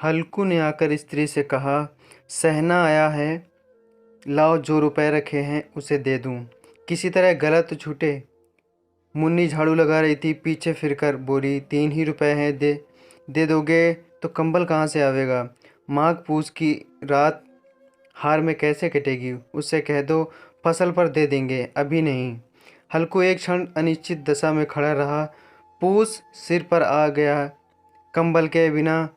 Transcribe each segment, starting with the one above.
हल्कू ने आकर स्त्री से कहा, सहना आया है, लाओ जो रुपए रखे हैं उसे दे दूं। किसी तरह गला तो छूटे। मुन्नी झाड़ू लगा रही थी, पीछे फिरकर बोली, 3 ही रुपए हैं, दे दोगे तो कंबल कहाँ से आवेगा। माघ पूस की रात हार में कैसे कटेगी। उससे कह दो फसल पर दे देंगे, अभी नहीं। हल्कू एक क्षण अनिश्चित दशा में खड़ा रहा। पूस सिर पर आ गया। कंबल के बिना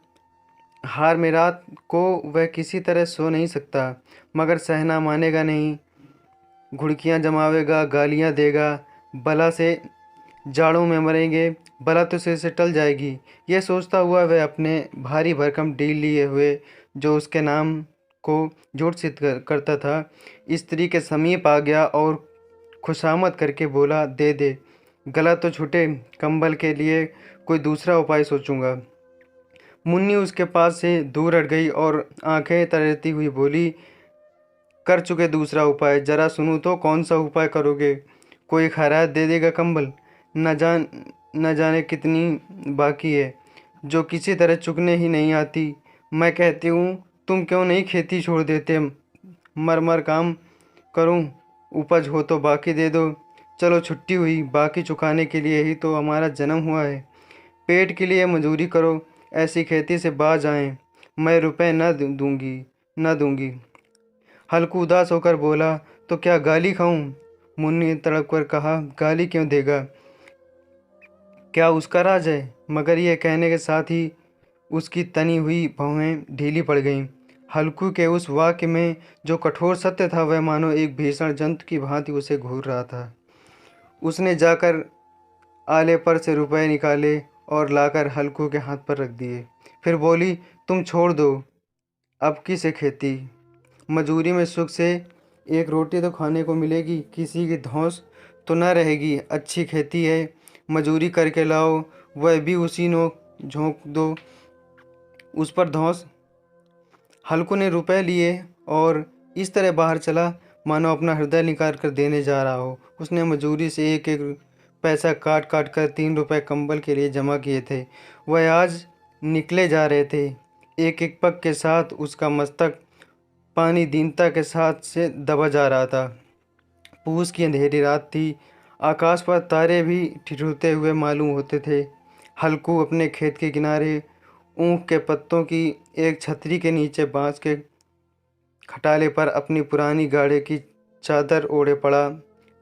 हार में रात को वह किसी तरह सो नहीं सकता। मगर सहना मानेगा नहीं, घुड़कियां जमावेगा, गालियां देगा। बला से जाड़ों में मरेंगे, बला तो सिर से टल जाएगी। यह सोचता हुआ वह अपने भारी भरकम डील लिए हुए, जो उसके नाम को झूठ सिद्ध करता था, स्त्री के समीप आ गया और खुशामद करके बोला, दे दे, गला तो छूटे, कंबल के लिए कोई दूसरा उपाय सोचूंगा। मुन्नी उसके पास से दूर हट गई और आंखें तरारती हुई बोली, कर चुके दूसरा उपाय, जरा सुनूं तो कौन सा उपाय करोगे। कोई खैरात दे देगा कंबल, न जाने कितनी बाकी है, जो किसी तरह चुकने ही नहीं आती। मैं कहती हूँ तुम क्यों नहीं खेती छोड़ देते, मर मर काम करूँ, उपज हो तो बाकी दे दो। चलो छुट्टी हुई, बाकी चुकाने के लिए ही तो हमारा जन्म हुआ है। पेट के लिए मजदूरी करो, ऐसी खेती से बाज आएं। मैं रुपए न दूंगी। हल्कू उदास होकर बोला, तो क्या गाली खाऊं। मुन्नी ने तड़प कर कहा, गाली क्यों देगा, क्या उसका राज है। मगर यह कहने के साथ ही उसकी तनी हुई भौहें ढीली पड़ गईं। हल्कू के उस वाक्य में जो कठोर सत्य था, वह मानो एक भीषण जंतु की भांति उसे घूर रहा था। उसने जाकर आले पर से रुपए निकाले और लाकर हल्कू के हाथ पर रख दिए। फिर बोली, तुम छोड़ दो अब किसे खेती। मजूरी में सुख से एक रोटी तो खाने को मिलेगी, किसी की धौंस तो न रहेगी। अच्छी खेती है, मजूरी करके लाओ, वह भी उसी नोक झोंक दो, उस पर धौंस। हल्कू ने रुपए लिए और इस तरह बाहर चला मानो अपना हृदय निकाल कर देने जा रहा हो। उसने मजूरी से एक एक पैसा काट काट कर 3 रुपए कंबल के लिए जमा किए थे। वह आज निकले जा रहे थे। एक एक पग के साथ उसका मस्तक पानी दीनता के साथ से दबा जा रहा था। पूस की अंधेरी रात थी। आकाश पर तारे भी ठिठुरते हुए मालूम होते थे। हल्कू अपने खेत के किनारे ऊख के पत्तों की एक छतरी के नीचे बांस के खटाले पर अपनी पुरानी गाड़ी की चादर ओढ़े पड़ा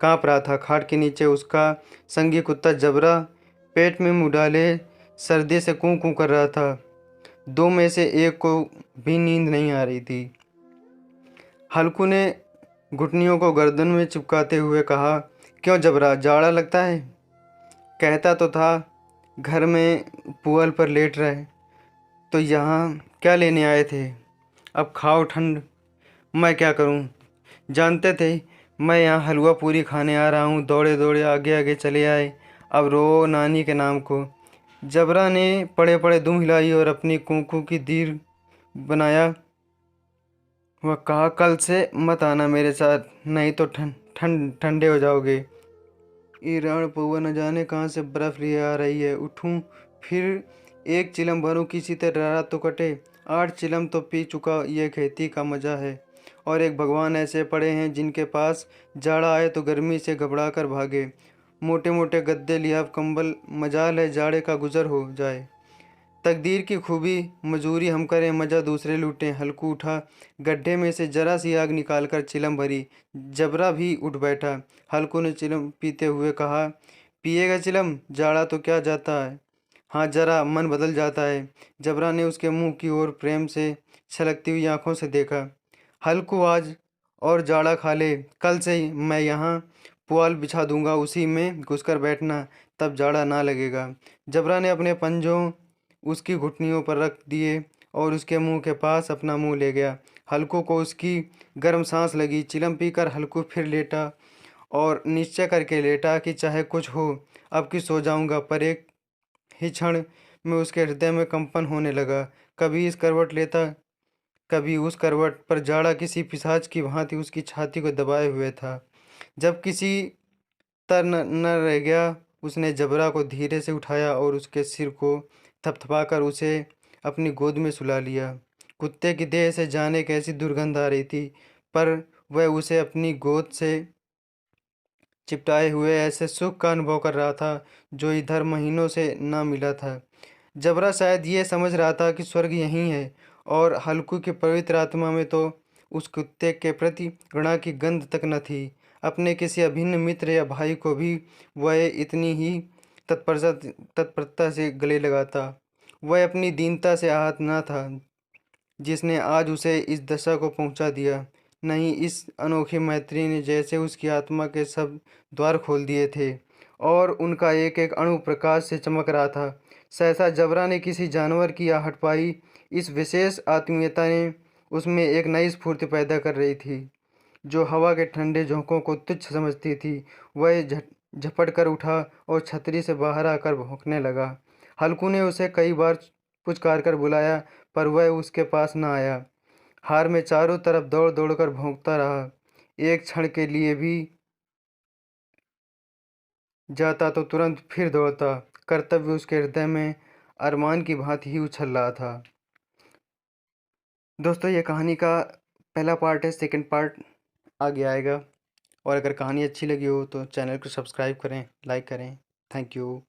कांप रहा था। खाट के नीचे उसका संगी कुत्ता जबरा पेट में मुँह डाले सर्दी से कूं कूं कर रहा था। दो में से एक को भी नींद नहीं आ रही थी। हल्कू ने घुटनियों को गर्दन में चिपकाते हुए कहा, क्यों जबरा, जाड़ा लगता है। कहता तो था घर में पुअल पर लेट रहे, तो यहाँ क्या लेने आए थे। अब खाओ ठंड। मैं क्या करूँ, जानते थे मैं यहाँ हलवा पूरी खाने आ रहा हूँ, दौड़े दौड़े आगे आगे चले आए। अब रो नानी के नाम को। जबरा ने पड़े पड़े दुम हिलाई और अपनी कूकू की दीर बनाया। वह कहा, कल से मत आना मेरे साथ, नहीं तो ठंडे हो जाओगे। ईरान पौवा न जाने कहाँ से बर्फ लिए आ रही है। उठूं फिर एक चिलम भरूं, किसी तरह रात तो कटे। 8 चिलम तो पी चुका, यह खेती का मजा है। और एक भगवान ऐसे पड़े हैं जिनके पास जाड़ा आए तो गर्मी से घबरा कर भागे। मोटे मोटे गद्दे लिहाफ कंबल, मजाल है जाड़े का गुजर हो जाए। तकदीर की खूबी, मजूरी हम करें, मज़ा दूसरे लूटें। हल्कू उठा, गड्ढे में से जरा सी आग निकालकर चिलम भरी। जबरा भी उठ बैठा। हल्कू ने चिलम पीते हुए कहा, पिएगा चिलम, जाड़ा तो क्या जाता है, हाँ जरा मन बदल जाता है। जबरा ने उसके मुंह की ओर प्रेम से छलकती हुई आंखों से देखा। हल्कू आज और जाड़ा खा ले, कल से ही मैं यहाँ पुआल बिछा दूंगा, उसी में घुसकर बैठना, तब जाड़ा ना लगेगा। जबरा ने अपने पंजों उसकी घुटनियों पर रख दिए और उसके मुंह के पास अपना मुंह ले गया। हल्कू को उसकी गर्म सांस लगी। चिलम पीकर हल्कू फिर लेटा और निश्चय करके लेटा कि चाहे कुछ हो, अब कि सो जाऊंगा। पर एक ही क्षण में उसके हृदय में कंपन होने लगा। कभी इस करवट लेता, कभी उस करवट पर। जाड़ा किसी पिशाच की भांति उसकी छाती को दबाए हुए था। जब किसी तर न रह गया, उसने जबरा को धीरे से उठाया और उसके सिर को थपथपाकर उसे अपनी गोद में सुला लिया। कुत्ते की देह से जाने कैसी दुर्गंध आ रही थी, पर वह उसे अपनी गोद से चिपटाए हुए ऐसे सुख का अनुभव कर रहा था जो इधर महीनों से ना मिला था। जबरा शायद ये समझ रहा था कि स्वर्ग यहीं है, और हल्कू की पवित्र आत्मा में तो उस कुत्ते के प्रति घृणा की गंध तक न थी। अपने किसी अभिन्न मित्र या भाई को भी वह इतनी ही तत्परता तत्परता से गले लगाता। वह अपनी दीनता से आहत न था जिसने आज उसे इस दशा को पहुंचा दिया। नहीं, इस अनोखी मैत्री ने जैसे उसकी आत्मा के सब द्वार खोल दिए थे और उनका एक एक अणु प्रकाश से चमक रहा था। सहसा जबरा ने किसी जानवर की आहट पाई। इस विशेष आत्मीयता ने उसमें एक नई स्फूर्ति पैदा कर रही थी जो हवा के ठंडे झोंकों को तुच्छ समझती थी। वह झपट कर उठा और छतरी से बाहर आकर भौंकने लगा। हल्कू ने उसे कई बार पुचकार कर बुलाया, पर वह उसके पास न आया। हार में चारों तरफ दौड़ दौड़ कर भौंकता रहा। एक क्षण के लिए भी जाता तो तुरंत फिर दौड़ता। कर्तव्य उसके हृदय में अरमान की भांति ही उछल रहा था। दोस्तों, ये कहानी का पहला पार्ट है। सेकंड पार्ट आगे आएगा। और अगर कहानी अच्छी लगी हो तो चैनल को सब्सक्राइब करें, लाइक करें। Thank you.